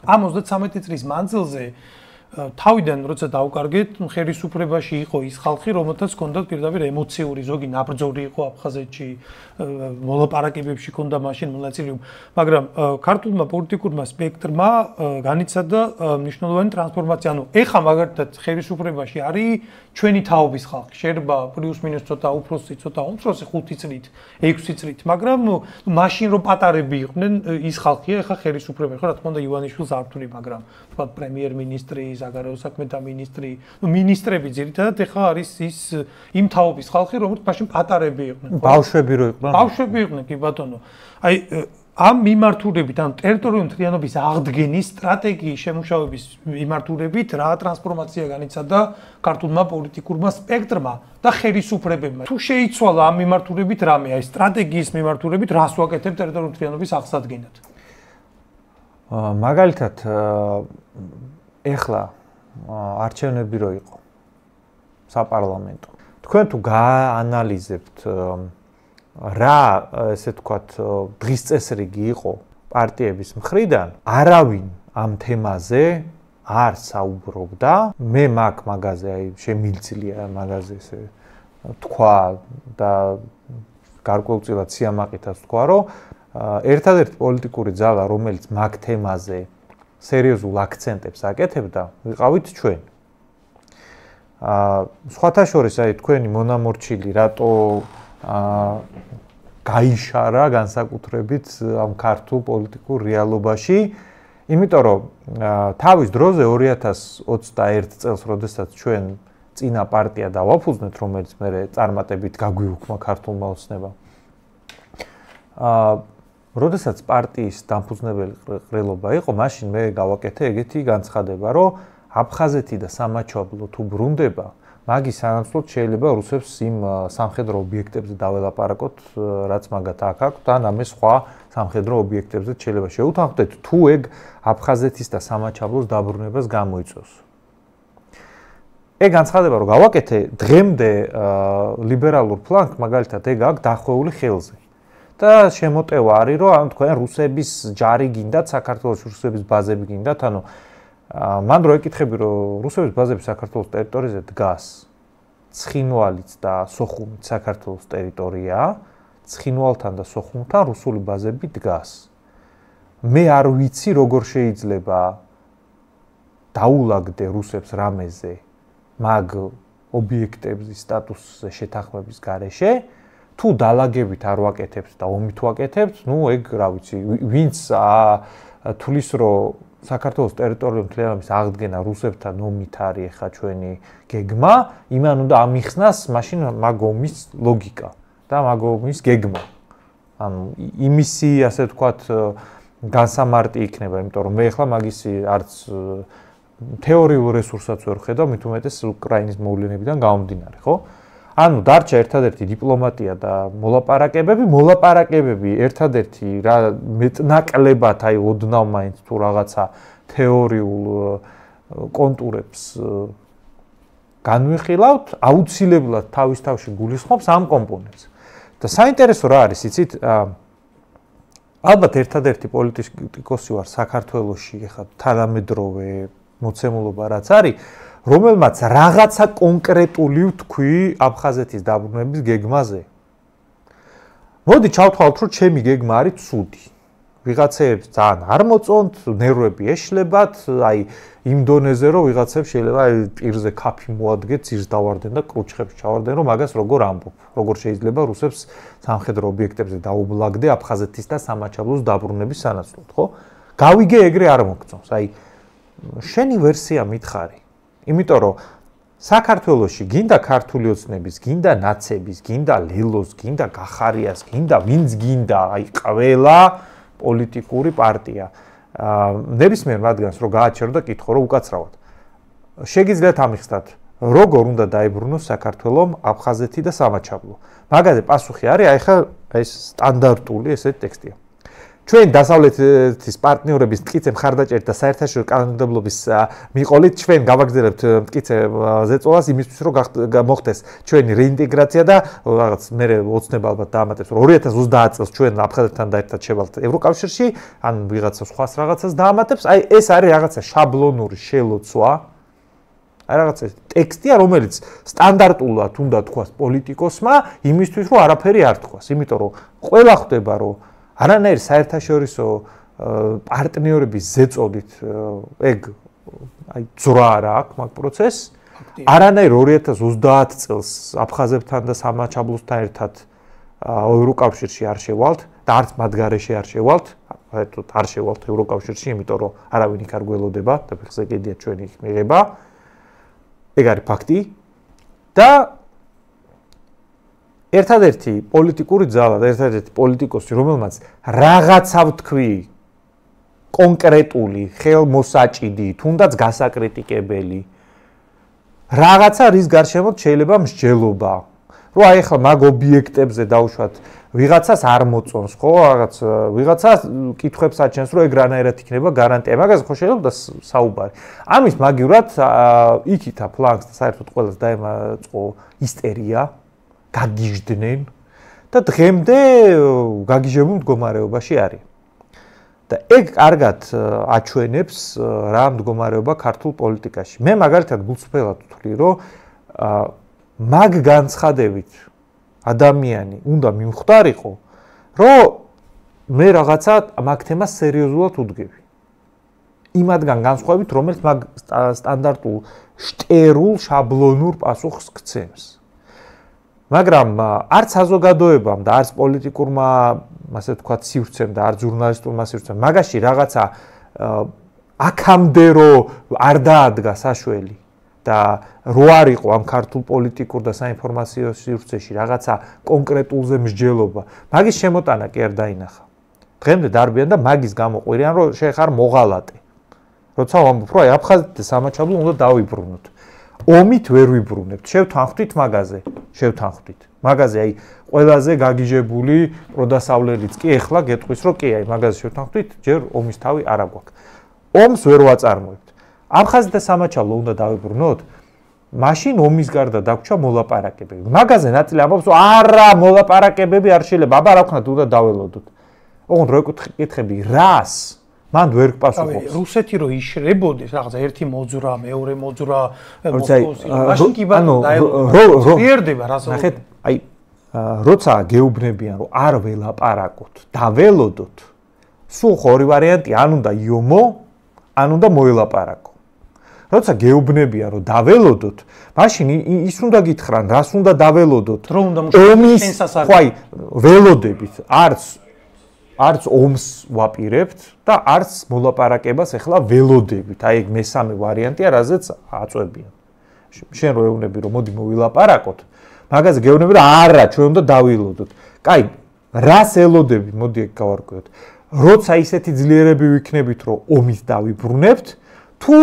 ამ 33 წლის მანძილზე თავიდან როცა დაუკარგეთ, ხელისუფლებაში იყო ის ხალხი, რომელთაც ჰქონდათ პირდაპირ ემოციური ზოგი ნაბრძოლი იყო აფხაზეთში, მოლაპარაკებებში ჰქონდა მაშინ მონაწილეობა, მაგრამ ქართულმა პოლიტიკურმა სპექტრმა განიცადა მნიშვნელოვანი ტრანსფორმაცია. ანუ ეხა მაგალითად ხელისუფლებაში არის ჩვენი თაობის ხალხი, შეიძლება პლუს-მინუს ცოტა უფროსი, ცოტა უმცროსი 5 წლით, 6 წლით, მაგრამ მაშინ რომ პატარები იყვნენ, ის ხალხია ეხა ხელისუფლებაში. ხო, რა თქმა უნდა, ივანიშვილს არ ვთვლი, მაგრამ თქვა პრემიერ-მინისტრი, საგარეო საქმეთა მინისტრი, მინისტრები ძირითადად ეხა არის ის იმ თაობის ხალხი, რომელიც მაშინ პატარები იყვნენ. ბავშვები რო იყვნენ. ბავშვები იყვნენ, კი ბატონო. აი ამ მიმართულებით, ანუ ტერიტორიული მთლიანობის აღდგენის სტრატეგიის შემუშავების მიმართულებით რა ტრანსფორმაცია განიცადა ქართულმა პოლიტიკურმა სპექტრმა და ხელისუფლებებმა. თუ შეიცვალა ამ მიმართულებით რამე, აი სტრატეგიის მიმართულებით რას ვაკეთებ ტერიტორიული მთლიანობის აღსადგენად? მაგალითად, ეხლა არჩევნები რო იყო საპარლამენტო. თქვენ თუ გაანალიზებთ რა ესე ვთქვათ დღის წესრიგი იყო პარტიების მხრიდან, არავინ ამ თემაზე არ საუბრობდა. მე მაგ მაგაზე აი შემიძლია მაგაზე ესე თქვა და გარკვეულწილად სიამაყითაც თქვა, რომ ერთადერთი პოლიტიკური ძალა, რომელიც მაგ თემაზე სერიოზულ აქცენტებს აკეთებდა, ვიყავით ჩვენ. სხვათა შორის აი თქვენი მონამორჩილი რატო გაიშარა განსაკუთრებით ამ ქართულ პოლიტიკურ რეალობაში, იმიტომ რომ თავის დროზე 2021 წელს, როდესაც ჩვენ წინა პარტია დავაფუძნეთ, რომელიც მერე წარმატებით გაგვიუქმა ქართულმა ოცნებამ. როდესაც პარტიის დამფუძნებელი ყრილობა იყო, მაშინ მე გავაკეთე ეგეთი განცხადება, რომ აფხაზეთი და სამაჩაბლო თუ ბრუნდება, მაგის სანაცვლოდ შეიძლება რუსებს იმ სამხედრო ობიექტებზე დაველაპარაკოთ, რაც მაგათ აქ აქვთ, ან ამე სხვა სამხედრო ობიექტებზე შეიძლება შეუთანხმდეთ, თუ ეგ აფხაზეთის და სამაჩაბლოს დაბრუნებას გამოიწვევს. ეგ განცხადება რომ გავაკეთე, დღემდე ლიბერალურ ფლანგს მაგალითად ეგ აქ დახვეული ხელზე. და შემოტევა არის, რომ ანუ თქვენ რუსების ჯარი გინდათ, საქართველოს რუსების ბაზები გინდათ, ანუ მან რო ეკითხები, რომ რუსების ბაზები საქართველოს ტერიტორიაზე დგას, ცხინვალიც და სოხუმიც საქართველოს ტერიტორიაა, ცხინვალთან და სოხუმთან რუსული ბაზები დგას. მე არ ვიცი, როგორ შეიძლება დაულაგდე რუსებს რამეზე მაგ ობიექტების სტატუსზე შეთანხმების გარეშე, თუ დალაგებით არ ვაკეთებთ და ომით ვაკეთებთ, ნუ ეგ რა ვიცი, ვინც თulis რომ საქართველოს ტერიტორიული მთლიანობის აღდგენა რუსებთან ომით არის ახლა ჩვენი გეგმა, იმან უნდა ამიხსნას მაშინ მაგ ომის ლოგიკა და მაგ ომის გეგმა. ანუ იმისი, ასე ვთქვათ, განსამარტი იქნება, იმიტომ რომ მე ახლა მაგისი არც თეორიულ რესურსაც ვერ ხედავ, მით უმეტეს უკრაინის მოვლენებიდან გამომდინარე, ხო? ანუ დარჩა ერთადერთი დიპლომატია და მოლაპარაკებები ერთადერთი რა მეტნაკლებად აი ოდნავ მაინც თუ რაღაცა თეორიულ კონტურებს განვიხილავთ, აუცილებლად თავის თავში გულისხმობს ამ კომპონენტს. და საინტერესო რა არის, იცით, ალბათ ერთადერთი პოლიტიკოსი ვარ საქართველოში, ეხლა თანამედროვე მოცემულობა რაც არის, რომელმაც რაღაცა კონკრეტული ვთქვი აფხაზეთის დაბრუნების გეგმაზე. მოდი ჩავთვალოთ, რომ ჩემი გეგმა არის ცუდი. ვიღაცებს ძალიან არ მოწონთ, ნერვები ეშლებათ, აი იმ დონეზე, რომ ვიღაცებს შეიძლება აი პირზე კაფი მოადგეთ, ძირს დავარდენ და კრუჩხებს ჩავარდენ, რომ მაგას როგორ ამბობ, როგორ შეიძლება რუსებს სამხედრო ობიექტებზე დაუბლაგდე აფხაზეთის და სამაჩაბლოს დაბრუნების სანაცვლოდ, ხო? გავიგე ეგრე არ მოგწონს, აი შენი ვერსია მითხარი. იმიტომ რომ საქართველოში გინდა ქართული ოცნების, გინდა ნაცების, გინდა ლელოს, გინდა გახარიას, გინდა ვინც გინდა, აი ყველა პოლიტიკური პარტია. ნებისმიერ მათგანს რო გააჩერო და კითხო რომ უკაცრავად. შეგიძლიათ ამიხსნათ, როგორ უნდა დაებრუნოს საქართველოს აფხაზეთი და სამაჩაბლო. მაგაზე პასუხი არის, აი ხა ეს სტანდარტული ესეთი ტექსტია. ჩვენ დასავლეთის პარტნიორების მტკიცე მხარდაჭერით და საერთაშორისო კანონმდებლობის მიყოლით ჩვენ გავაგრძელებთ მტკიცე ზეწოლას იმისთვის რომ მოხდეს ჩვენი რეინტეგრაცია და რაღაც მე ოცნება ალბათ დაამატებს რომ 2030 წელს ჩვენ აფხაზეთთან ერთად შევალთ ევროკავშირში ან ვიღაცა სხვა რაღაცას დაამატებს აი ეს არის რაღაცა შაბლონური შელოცვა აი რაღაცა ტექსტია რომელიც სტანდარტულად უნდა თქვას პოლიტიკოსმა იმისთვის რომ არაფერი არ თქვას იმიტომ რომ ყველა ხვდება რომ არანაირი საერთაშორისო პარტნიორების ზეწოლით ეგ აი ძრა არა აქვს მაგ პროცესს არანაირ 2030 წელს აფხაზებთან და სამაჩაბლოსთან ერთად ევროკავშირში არ შევალთ და არც მათ გარეშე არ შევალთ საერთოდ არ შევალთ ევროკავშირში იმიტომ რომ არავინ იქ არ გველოდება და ფეხზე გედია ჩვენი მიღება ეგ არის ფაქტი და ერთადერთი პოლიტიკური ძალა და ერთადერთი პოლიტიკოსი რომელმაც რაღაცა ვთქვი კონკრეტული ხელმოსაჭიდი თუნდაც გასაკრიტიკებელი რაღაცა რის გარშემოთ შეიძლება მსჯელობა რომ აი ახლა მაგ ობიექტებზე დავუშვათ ვიღაცას არ მოწონს ხო რაღაც ვიღაცა კითხვებს აჩენს რომ ეგ რანაირად იქნება გარანტია მაგაზე ხო შეიძლება და საუბარი ამის მაგივრად იქითა ფლანგს და საერთოდ ყველას დაემაწყო ისტერია გაგიჟდნენ და დღემდე გაგიჟებულ მდგომარეობაში არის და ეგ კარგად აჩვენებს რა მდგომარეობა ქართულ პოლიტიკაში მე მაგალითად გულწრფელად ვთვლი რომ მაგ განცხადებით ადამიანი უნდა მივხვდარიყო რომ მე რაღაცა მაგ თემას სერიოზულად ვუდგები იმადგან განსხვავებით რომელიც მაგ სტანდარტულ შტერულ შაბლონურ პასუხს გცემს მაგრამ არც საზოგადოებამ და არც პოლიტიკურმა ასე ვთქვათ სივრცემ და არც ჟურნალისტურმა სივრცემ მაგაში რაღაცა აქამდე რომ არ დაადგა საშველი და რო არ იყო ამ ქართულ პოლიტიკურ და საინფორმაციო სივრცეში რაღაცა კონკრეტულზე მსჯელობა მაგის შემოტანა კი არ დაინახა დღემდე დარბიან და მაგის გამოყვირიან რომ შეხარ მოღალატე როცა ვამბობ რომ აი აფხაზეთის სამაჩაბლო უნდა დავიბრუნოთ ომით ვერ ვიბრუნებთ შევთანხმდით შევთანხმდით მაგაზე აი ყველაზე გაგიჟებული პროდასავლელიც კი ეხლა გეტყვის რომ კი აი მაგაზე შევთანხმდით ჯერ ომის თავი არ აგვაქვს ომს ვერ ვაწარმოებთ აფხაზეთის სამაჩაბლო უნდა დავიბრუნოთ მაშინ ომის გარდა დაგვრჩა მოლაპარაკებები მაგაზე ნაწილი ამბობს რომ არა მოლაპარაკებები არ შეიძლება აბა რა ვქნათ უნდა დაველოდოთ ოღონდ რო ეკითხები რას მან ვერ გპასუხობს რუსეთი რო იშრებოდეს რაღაცა ერთი მოძრა მეორე მოძრა მოსკოვში მაშინ კი ბანო დაელოდოთ ერთდება რას ნახეთ აი როცა გეუბნებიან რომ არ ველაპარაკოთ დაველოდოთ სულ ორი ვარიანტი ან უნდა იომო ან უნდა მოელაპარაკო როცა გეუბნებიან რომ დაველოდოთ მაშინ ის უნდა გითხრან რას უნდა დაველოდოთ რომ უნდა მუშაობდეს ხო აი ველოდებით არც ომს ვაპირებთ და არც მოლაპარაკებას ახლა ველოდებით აი ეგ მესამე ვარიანტია რაზეც აწვევიან შენ რო ეუბნები რომ მოდი მოვილაპარაკოთ მაგაზე გეუბნები რომ არა ჩვენ უნდა დავილოდოთ კაი რას ელოდები მოდი ეგ გავარკვევთ როცა ისეთი ძლიერები ვიქნებით რომ ომის დავიბრუნებთ თუ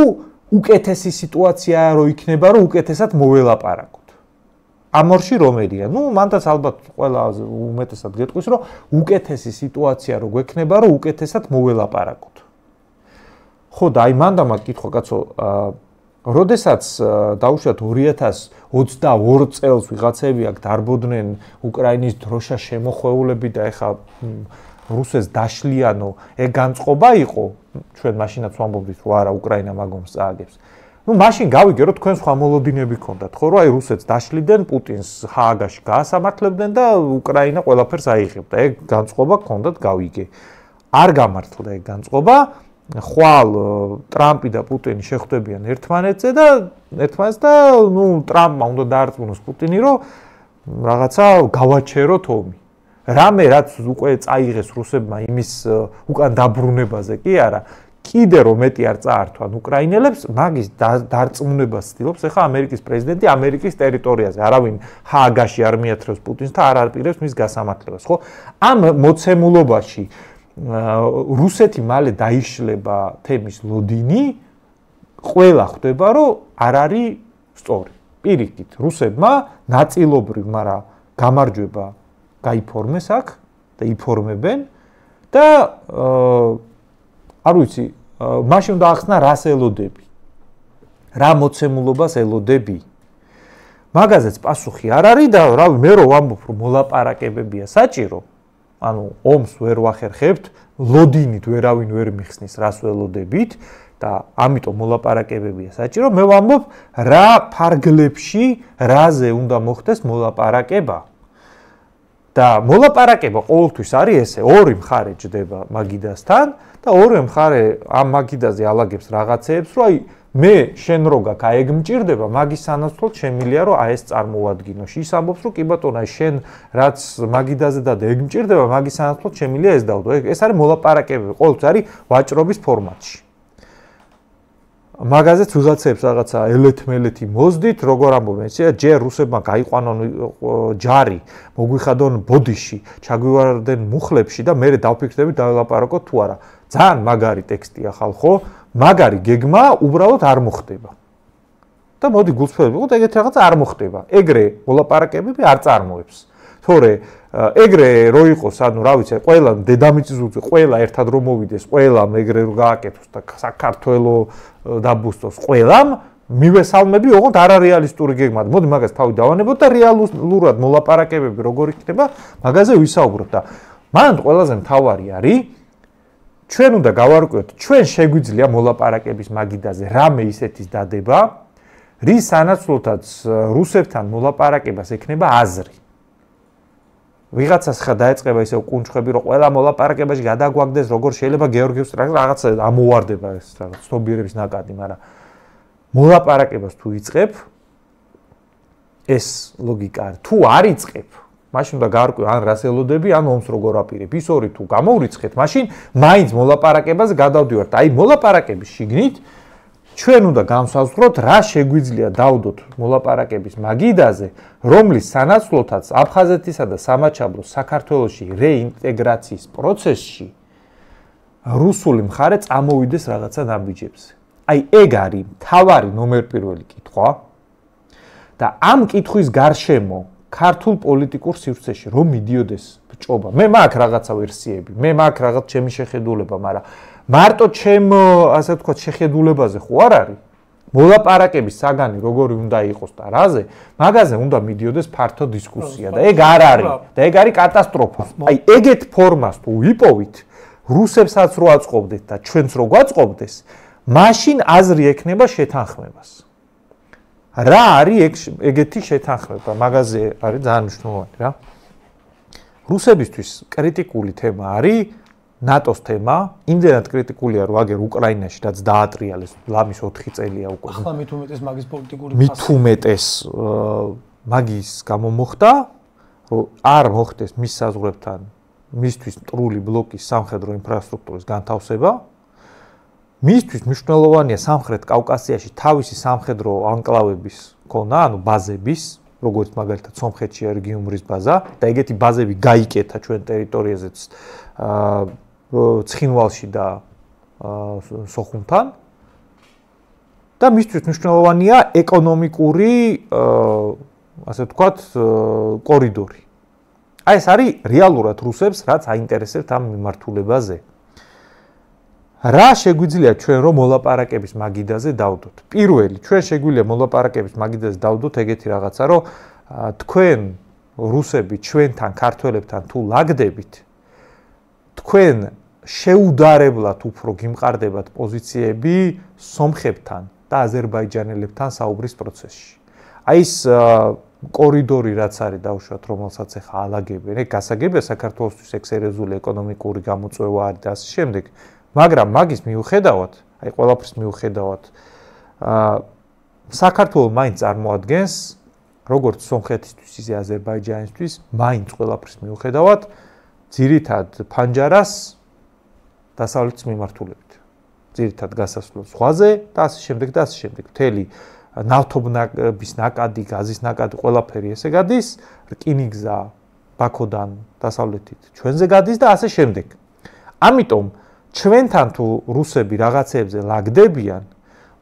უკეთესი სიტუაციაა რომ იქნება რომ უკეთესად მოველაპარაკოთ ამორში რომერია ნუ მანდაც ალბათ ყველაზე უმეტესად გეტყვის რომ უკეთესი სიტუაცია რო გვექნება რომ უკეთესად მოველაპარაკოთ ხო და აი მანდა მაგ კითხვა კაცო როდესაც დაუშვათ 2022 წელს ვიღაცები აქ დარბოდნენ უკრაინის დროშა შემოხვეულები და ეხა რუსეთს დაშლიანო ეგ განწყობა იყო ჩვენ მაშინაც ვამბობდით რომ არა უკრაინა მაგომს წააგებს ну მაშინ გავიგე რომ თქვენ სხვა მოლოდინები გქონდათ ხო რომ აი რუსეთს დაშლიდნენ პუტინს ჰააგაში გაასამართლებდნენ და უკრაინა ყველაფერს აიღებდა ეგ განწყობა გქონდათ გავიგე არ გამართლდა ეგ განწყობა ხვალ ტრამპი და პუტინი შეხვდებიან ერთმანეთზე და ну ტრამპმა უნდა დაარწმუნოს პუტინი რომ რაღაცა გავაჩეროთ ომი რამე რაც უკვე წაიღეს რუსებმა იმის უკან დაბრუნებაზე კი არა კიდე რომ მეტი არ წაართვან უკრაინელებს მაგის დარწმუნებას ცდილობს ახლა ამერიკის პრეზიდენტი ამერიკის ტერიტორიაზე არავინ ჰააგაში არ მიათრევს პუტინს და არ აპირებს მის გასამართლებას ხო ამ მოცემულობაში რუსეთი მალე დაიშლება თემის ლოდინი ყველა ხვდება რომ არ არის სწორი პირიქით რუსებმა ნაწილობრივ მაგრამ გამარჯვება გაიფორმეს აქ და იფორმებენ და არ ვიცი, მაშინ უნდა ახსნა რას ელოდები. რა მოცემულობას ელოდები. მაგაზეც პასუხი არ არის და რავი, მე რო ვამბობ, რომ მოლაპარაკებებია საჭირო, ანუ ომს ვერ ვახერხებთ, ლოდინით ვერავინ ვერ მიხსნის რას ველოდებით და ამიტომ მოლაპარაკებებია საჭირო, მე ვამბობ, რა ფარგლებში, რაზე უნდა მოხდეს მოლაპარაკება. და მოლაპარაკება ყოველთვის არის ესე, ორი მხარე ჯდება მაგიდასთან და ორივე მხარე ამ მაგიდაზე ალაგებს რაღაცეებს, რომ აი მე შენ რო გაკ აი ეგ მჭირდება, მაგის სანაცვლოდ შემილია რომ აი ეს წარმოვადგინო. ის ამბობს რომ კი ბატონო, შენ რაც მაგიდაზე და ეგ მჭირდება, მაგის სანაცვლოდ შემილია ეს დავდო. ეს არის მოლაპარაკებები, ყოველთვის არის ვაჭრობის ფორმატში. მაგაზეც ვიღაცებს რაღაცა ელეთ-მელეთი მოздით, როგორ ამბობენ, ისე ჯერ რუსებმა გაიყვანონ ჯარი, მოგვიხადონ ბოდიში, ჩაგვივარდნენ მუხლებში და მე დავფიქრდები დაველაპარაკოთ თუ არა. ძალიან მაგარი ტექსტია ხალხო, მაგარი გეგმა უბრალოდ არ მოხდება. და მოდი გულწრფელები ვიყოთ, ეგეთი რაღაც არ მოხდება. ეგრე მოლაპარაკებები არ წარმოებს. თორე ეგრე რო იყოს, ანუ რა ვიცი, ყველა დედამიწის უძე, ყველა ერთად რომ მოვიდეს, ყველამ ეგრე რო გააკეთოს და საქართველო დაბუსტოს ყველამ, მივესალმები, ოღონდ არარეალისტური გეგმა. მოდი მაგას თავი დავანებოთ და რეალურად მოლაპარაკებები როგორ იქნება, მაგაზე ვისაუბროთ და მანდ ყველაზე მთავარი არის ჩვენ უნდა გავარკვიოთ, ჩვენ შეგვიძლია მოლაპარაკების მაგიდაზე რამე ისეთის დადება, რის სანაცვლოდაც რუსებთან მოლაპარაკებას ექნება აზრი. ვიღაცას ხა დაეწყება ისე კუნჩხები, რომ ყველა მოლაპარაკებაში გადაგვაგდეს, როგორ შეიძლება გეორგიევს რაღაცა ამოვარდება ეს რაღაც ცნობიერების ნაკადი, მაგრამ მოლაპარაკებას თუ იწყებ, ეს ლოგიკა არის. თუ არ იწყებ, მაშინ უნდა გავარკვიო ან რას ელოდები, ან ომს როგორ აპირებ. ის ორი თუ გამოვრიცხეთ, მაშინ მაინც მოლაპარაკებაზე გადავდივართ. აი მოლაპარაკების შიგნით ჩვენ უნდა განსაზღვროთ, რა შეგვიძლია დავდოთ მოლაპარაკების მაგიდაზე, რომლის სანაცვლოდაც აფხაზეთისა და სამაჩაბლოს საქართველოში რეინტეგრაციის პროცესში რუსული მხარე წამოვიდეს რაღაცა ნაბიჯებზე. აი ეგ არის მთავარი ნომერ პირველი კითხვა და ამ კითხვის გარშემო ქართულ პოლიტიკურ სივრცეში რომ მიდიოდეს ბჭობა. მე მაქვს რაღაცა ვერსიები, მე მაქვს რაღაც ჩემი შეხედულება, მაგრამ მარტო ჩემ ასე ვთქვათ შეხედულებაზე ხო არ არის? მოლაპარაკების საგანი როგორი უნდა იყოს და რაზე, მაგაზე უნდა მიდიოდეს ფართო დისკუსია და ეგ არ არის და ეგ არის კატასტროფა. აი ეგეთ ფორმას თუ ვიპოვით, რუსებსაც რო აწყობდეთ და ჩვენც რო გვაწყობდეს, მაშინ აზრი ექნება შეთანხმებას. რა არის ეგეთი შეთანხმება? მაგაზე არის ძალიან მნიშვნელოვანი რა. რუსებისთვის კრიტიკული თემა არის ნატოს თემა, იმდენად კრიტიკულია, რომ აგერ უკრაინაში რაც დაატრიალეს, ლამის 4 წელია უკვე. ახლა მით უმეტეს მაგის პოლიტიკური მით უმეტეს მაგის გამო მოხდა, რომ არ მოხდეს მის საზღვრებთან მისთვის მტრული ბლოკის სამხედრო ინფრასტრუქტურის განთავსება. მისთვის მნიშვნელოვანია სამხრეთ კავკასიაში თავისი სამხედრო ანკლავების ქონა, ანუ ბაზების, როგორც მაგალითად სომხეთში რეგიუმრის ბაზა და ეგეთი ბაზები გაიკეთა ჩვენ ტერიტორიაზეც ცხინვალში და სოხუმთან და მისთვის მნიშვნელოვანია ეკონომიკური ასე ვთქვათ კორიდორი. აი ეს არის რეალურად რუსებს რაც აინტერესებთ ამ მიმართულებაზე. რა შეგვიძლია ჩვენ რომ მოლაპარაკების მაგიდაზე დავდოთ? პირველი, ჩვენ შეგვიძლია მოლაპარაკების მაგიდაზე დავდოთ ეგეთი რაღაცა, რომ თქვენ რუსები ჩვენთან ქართველებთან თუ ლაგდებით, თქვენ შეუდარებლად უფრო გიმყარდებათ პოზიციები სომხებთან და აზერბაიჯანელებთან საუბრის პროცესში. აი ეს კორიდორი რაც არის დავუშვათ, რომელსაც ახლა ალაგებენ, ეგ გასაგებია საქართველოსთვის ექსერეზული ეკონომიკური გამოწვევა არის და ასე შემდეგ. მაგრამ მაგის მიუხედავად, აი ყველაფრის მიუხედავად, საქართველოს მაინც წარმოადგენს როგორც სომხეთისთვის, ისე აზერბაიჯანისთვის, მაინც ყველაფრის მიუხედავად, ძირითად ფანჯარას დასავლეთის მიმართულებით. ძირითად გასასვლელ ზღვაზე და ასე შემდეგ და ასე შემდეგ. მთელი ნავთობის ნაკადი, გაზის ნაკადი, ყველაფერი ესე გადის, რკინიგზა ბაქოდან დასავლეთით ჩვენზე გადის და ასე შემდეგ. ამიტომ ჩვენთან თუ რუსები რაღაცებზე ლაგდებიან,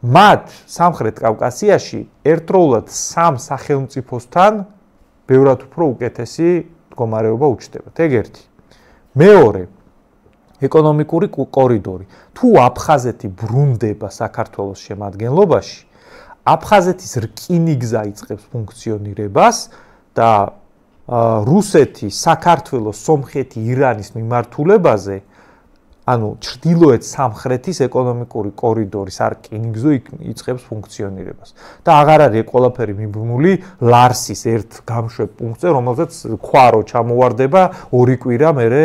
მათ სამხრეთ კავკასიაში ერთდროულად სამ სახელმწიფოსთან ბევრად უფრო უკეთესი მდგომარეობა უჩნდებათ. ეგ ერთი. მეორე, ეკონომიკური კორიდორი. თუ აფხაზეთი ბრუნდება საქართველოს შემადგენლობაში, აფხაზეთის რკინიგზა იწყებს ფუნქციონირებას და რუსეთი, საქართველოს, სომხეთი, ირანის მიმართულებაზე, ანუ ჩრდილოეთ სამხრეთის ეკონომიკური კორიდორის რკინიგზო იწყებს ფუნქციონირებას. და აღარ არის ყველაფერი მიბრუნული ლარსის ერთ გამშვებ პუნქტზე, რომელზეც ქვარო ჩამოვარდება ორი კვირა მერე,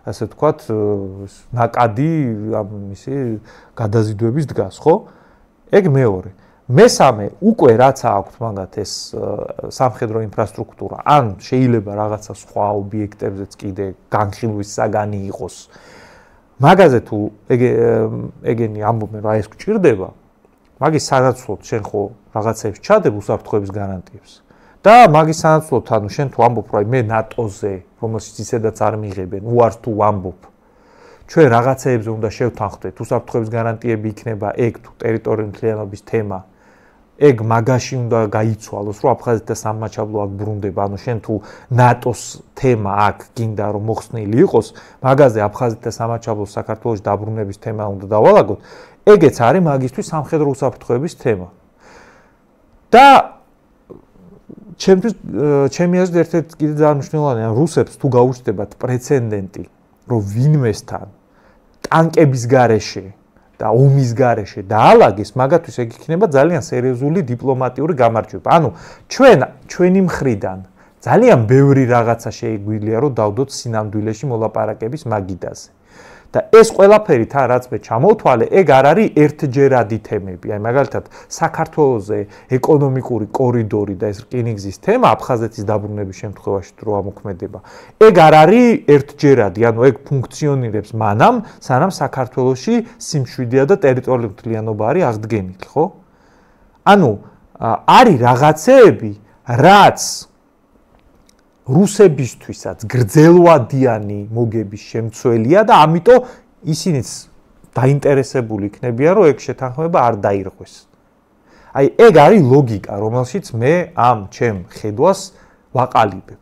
ასე ვთქვათ, ნაკადი მისი გადაზიდვების დგას, ხო? ეგ მეორე. მესამე, უკვე რაც აქვს მაგათ ეს სამხედრო ინფრასტრუქტურა, ან შეიძლება რაღაცა სხვა ობიექტებზეც კიდე განხილვის საგანი იყოს. მაგაზე თუ ეგენი ამბობენ რა ეს გჭირდება, მაგის სანაცვლოდ შენ ხო რაღაცებს ჩადებ უსაფრთხოების გარანტიებს. და მაგის სანაცვლოდ ანუ შენ თუ ამბობ რა მე ნატოზე, რომელშიც ისედაც არ მიიღებენ, უარს თუ ამბობ. ჩვენ რაღაცეებზე უნდა შევთანხმდეთ, უსაფრთხოების გარანტიები იქნება ეგ თუ ტერიტორიული მთლიანობის თემა. ეგ მაგაში უნდა გაიცვალოს, რომ აფხაზეთთან სამმაჩაბლო აქ ბრუნდება, ანუ შენ თუ ნატოს თემა აქ გინდა რომ მოხსნილი იყოს, მაგაზე აფხაზეთთან სამმაჩაბლო საქართველოს დაბრუნების თემა უნდა დავალაგოთ, ეგეც არის მაგისთვის სამხედრო უსაფრთხოების თემა. და ჩემი აზრით ერთ-ერთი კიდე მნიშვნელოვანია, რუსებს თუ გაუჩნდებათ პრეცედენტი, რომ ვინმესთან ტანკების გარეშე და ომის გარეშე დაალაგეს, მაგათთვის ეგ იქნება ძალიან სერიოზული დიპლომატიური გამარჯვება. ანუ ჩვენი მხრიდან ძალიან ბევრი რაღაცა შეგვიძლია რომ დავდოთ სინამდვილეში მოლაპარაკების მაგიდაზე. და ეს ყველაფერი თან რაც მე ჩამოვთვალე, ეგ არ არის ერთჯერადი თემები. აი მაგალითად, საქართველოზე ეკონომიკური კორიდორი და ეს რკინიგზის თემა აფხაზეთის დაბრუნების შემთხვევაში თუ ამოქმედება. ეგ არ არის ერთჯერადი, ანუ ეგ ფუნქციონირებს მანამ, სანამ საქართველოში სიმშვიდეა და ტერიტორიული მთლიანობა არის აღდგენილი, ხო? ანუ არის რაღაცეები, რაც რუსებისთვისაც გრძელვადიანი მოგების შემცველია და ამიტომ ისინიც დაინტერესებული იქნებიან, რომ ეგ შეთანხმება არ დაირღვეს. აი, ეგ არის ლოგიკა, რომელშიც მე ამ ჩემ ხედვას ვაყალიბებ.